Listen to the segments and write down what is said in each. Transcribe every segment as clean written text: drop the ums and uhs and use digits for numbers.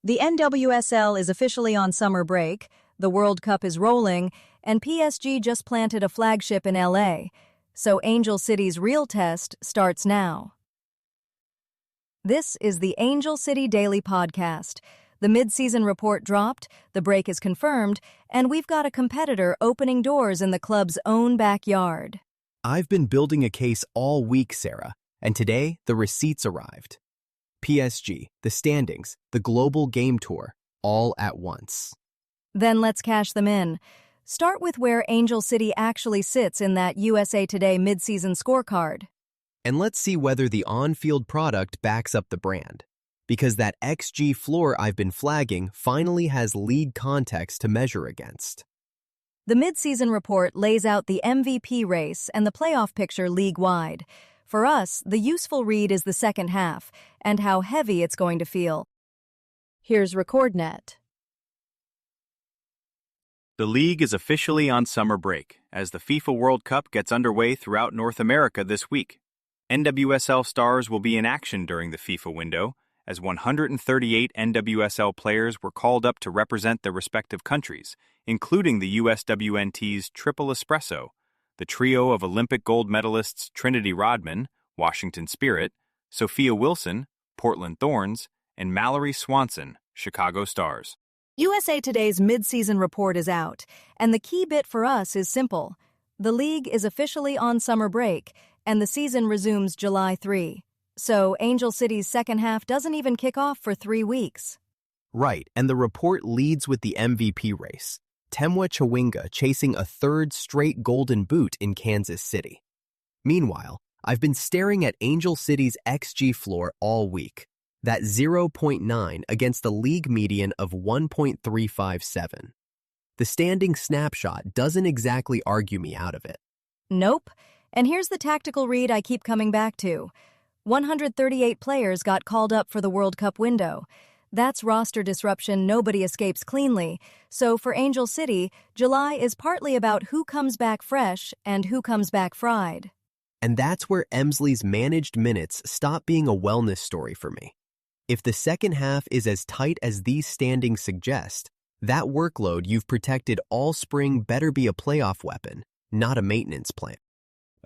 The NWSL is officially on summer break, the World Cup is rolling, and PSG just planted a flagship in LA, so Angel City's real test starts now. This is the Angel City Daily Podcast. The mid-season report dropped, the break is confirmed, and we've got a competitor opening doors in the club's own backyard. I've been building a case all week, Sarah, and today the receipts arrived. PSG, the standings, the global game tour, all at once. Then let's cash them in. Start with where Angel City actually sits in that USA Today mid-season scorecard. And let's see whether the on-field product backs up the brand. Because that XG floor I've been flagging finally has league context to measure against. The mid-season report lays out the MVP race and the playoff picture league-wide. For us, the useful read is the second half, and how heavy it's going to feel. Here's RecordNet. The league is officially on summer break, as the FIFA World Cup gets underway throughout North America this week. NWSL stars will be in action during the FIFA window, as 138 NWSL players were called up to represent their respective countries, including the USWNT's Triple Espresso, the trio of Olympic gold medalists Trinity Rodman, Washington Spirit, Sophia Wilson, Portland Thorns, and Mallory Swanson, Chicago Stars. USA Today's mid-season report is out, and the key bit for us is simple. The league is officially on summer break, and the season resumes July 3. So Angel City's second half doesn't even kick off for 3 weeks. Right, and the report leads with the MVP race. Temwa Chawinga chasing a third straight golden boot in Kansas City. Meanwhile, I've been staring at Angel City's XG floor all week. That 0.9 against the league median of 1.357. The standing snapshot doesn't exactly argue me out of it. Nope. And here's the tactical read I keep coming back to. 138 players got called up for the World Cup window. That's roster disruption nobody escapes cleanly. So for Angel City, July is partly about who comes back fresh and who comes back fried. And that's where Emsley's managed minutes stop being a wellness story for me. If the second half is as tight as these standings suggest, that workload you've protected all spring better be a playoff weapon, not a maintenance plan.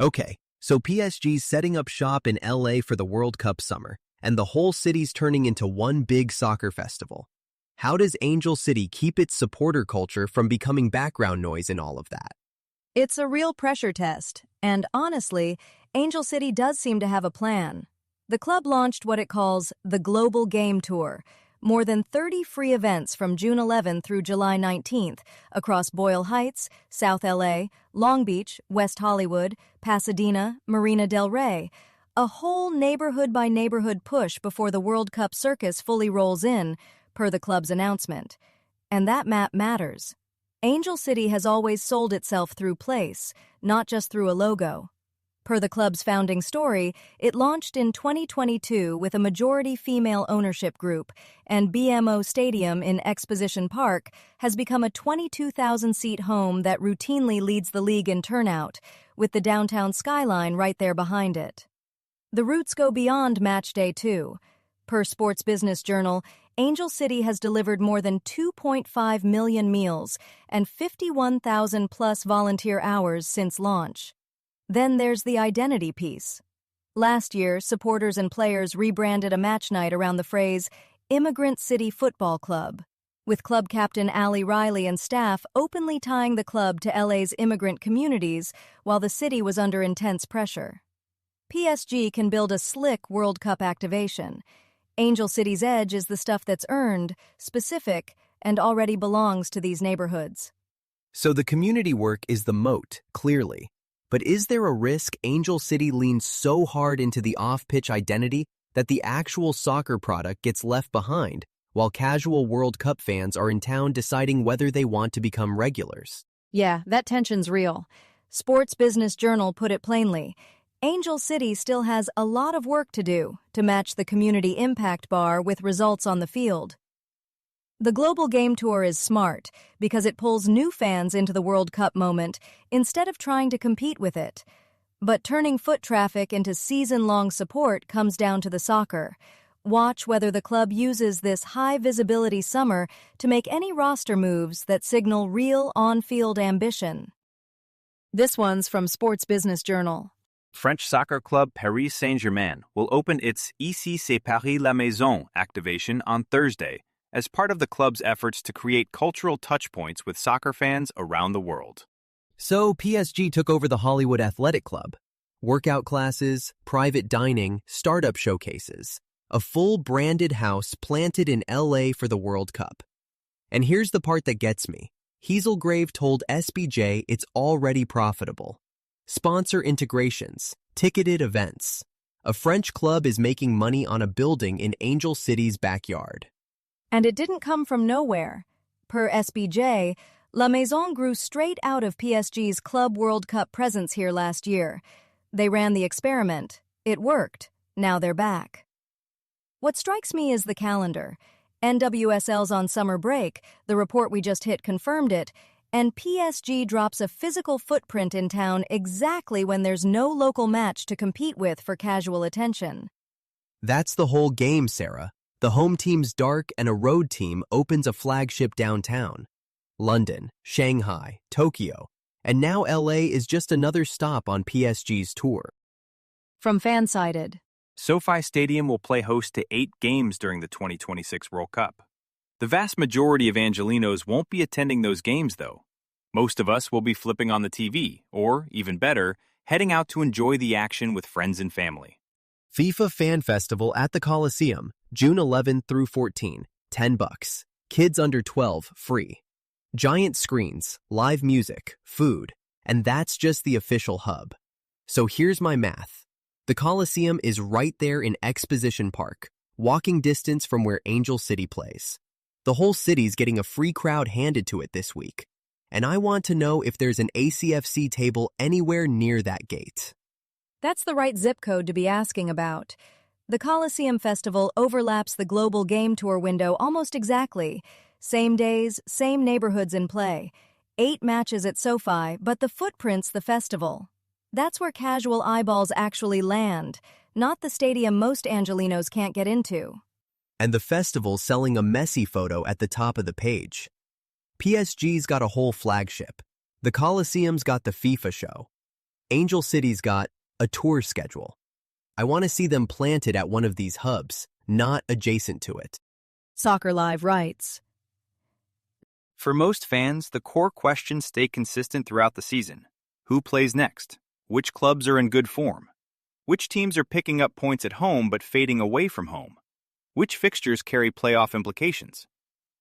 Okay, so PSG's setting up shop in LA for the World Cup summer, and the whole city's turning into one big soccer festival. How does Angel City keep its supporter culture from becoming background noise in all of that? It's a real pressure test, and honestly, Angel City does seem to have a plan. The club launched what it calls the Global Game Tour, more than 30 free events from June 11 through July 19th across Boyle Heights, South LA, Long Beach, West Hollywood, Pasadena, Marina del Rey. A whole neighborhood-by-neighborhood push before the World Cup circus fully rolls in, per the club's announcement. And that map matters. Angel City has always sold itself through place, not just through a logo. Per the club's founding story, it launched in 2022 with a majority female ownership group, and BMO Stadium in Exposition Park has become a 22,000-seat home that routinely leads the league in turnout, with the downtown skyline right there behind it. The roots go beyond match day, too. Per Sports Business Journal, Angel City has delivered more than 2.5 million meals and 51,000-plus volunteer hours since launch. Then there's the identity piece. Last year, supporters and players rebranded a match night around the phrase Immigrant City Football Club, with club captain Allie Riley and staff openly tying the club to LA's immigrant communities while the city was under intense pressure. PSG can build a slick World Cup activation. Angel City's edge is the stuff that's earned, specific, and already belongs to these neighborhoods. So the community work is the moat, clearly. But is there a risk Angel City leans so hard into the off-pitch identity that the actual soccer product gets left behind, while casual World Cup fans are in town deciding whether they want to become regulars? Yeah, that tension's real. Sports Business Journal put it plainly. Angel City still has a lot of work to do to match the community impact bar with results on the field. The Global Game Tour is smart because it pulls new fans into the World Cup moment instead of trying to compete with it. But turning foot traffic into season-long support comes down to the soccer. Watch whether the club uses this high-visibility summer to make any roster moves that signal real on-field ambition. This one's from Sports Business Journal. French soccer club Paris Saint-Germain will open its Ici c'est Paris la Maison activation on Thursday as part of the club's efforts to create cultural touchpoints with soccer fans around the world. So PSG took over the Hollywood Athletic Club. Workout classes, private dining, startup showcases. A full branded house planted in LA for the World Cup. And here's the part that gets me. Hazelgrave told SBJ it's already profitable. Sponsor integrations, ticketed events. A French club is making money on a building in Angel City's backyard. And it didn't come from nowhere. Per SBJ, La Maison grew straight out of PSG's Club World Cup presence here last year. They ran the experiment. It worked. Now they're back. What strikes me is the calendar. NWSL's on summer break, the report we just hit confirmed it, and PSG drops a physical footprint in town exactly when there's no local match to compete with for casual attention. That's the whole game, Sarah. The home team's dark and a road team opens a flagship downtown. London, Shanghai, Tokyo, and now LA is just another stop on PSG's tour. From Fansided. SoFi Stadium will play host to 8 games during the 2026 World Cup. The vast majority of Angelinos won't be attending those games, though. Most of us will be flipping on the TV, or, even better, heading out to enjoy the action with friends and family. FIFA Fan Festival at the Coliseum, June 11 through 14, $10. Kids under 12, free. Giant screens, live music, food, and that's just the official hub. So here's my math. The Coliseum is right there in Exposition Park, walking distance from where Angel City plays. The whole city's getting a free crowd handed to it this week, and I want to know if there's an ACFC table anywhere near that gate. That's the right zip code to be asking about. The Coliseum Festival overlaps the Global Game Tour window almost exactly. Same days, same neighborhoods in play. 8 matches at SoFi, but the footprint's the festival. That's where casual eyeballs actually land, not the stadium most Angelinos can't get into. And the festival's selling a messy photo at the top of the page. PSG's got a whole flagship. The Coliseum's got the FIFA show. Angel City's got a tour schedule. I want to see them planted at one of these hubs, not adjacent to it. Soccer Live writes. For most fans, the core questions stay consistent throughout the season. Who plays next? Which clubs are in good form? Which teams are picking up points at home but fading away from home? Which fixtures carry playoff implications?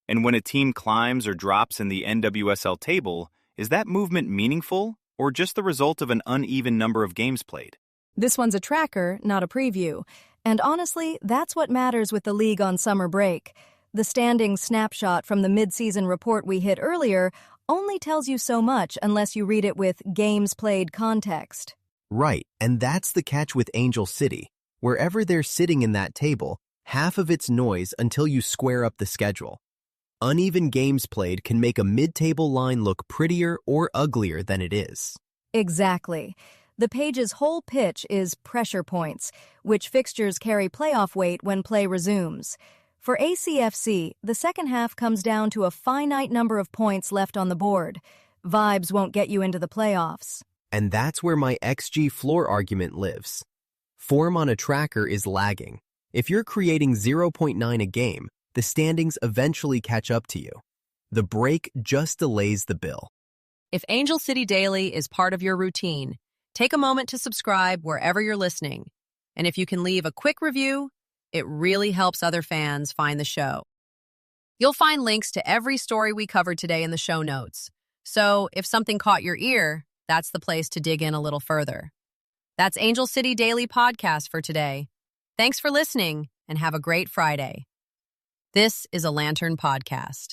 And when a team climbs or drops in the NWSL table, is that movement meaningful or just the result of an uneven number of games played? This one's a tracker, not a preview. And honestly, that's what matters with the league on summer break. The standings snapshot from the midseason report we hit earlier only tells you so much unless you read it with games played context. Right, and that's the catch with Angel City. Wherever they're sitting in that table, half of it's noise until you square up the schedule. Uneven games played can make a mid-table line look prettier or uglier than it is. Exactly. The page's whole pitch is pressure points, which fixtures carry playoff weight when play resumes. For ACFC, the second half comes down to a finite number of points left on the board. Vibes won't get you into the playoffs. And that's where my XG floor argument lives. Form on a tracker is lagging. If you're creating 0.9 a game, the standings eventually catch up to you. The break just delays the bill. If Angel City Daily is part of your routine, take a moment to subscribe wherever you're listening. And if you can leave a quick review, it really helps other fans find the show. You'll find links to every story we covered today in the show notes. So if something caught your ear, that's the place to dig in a little further. That's Angel City Daily Podcast for today. Thanks for listening and have a great Friday. This is a Lantern Podcast.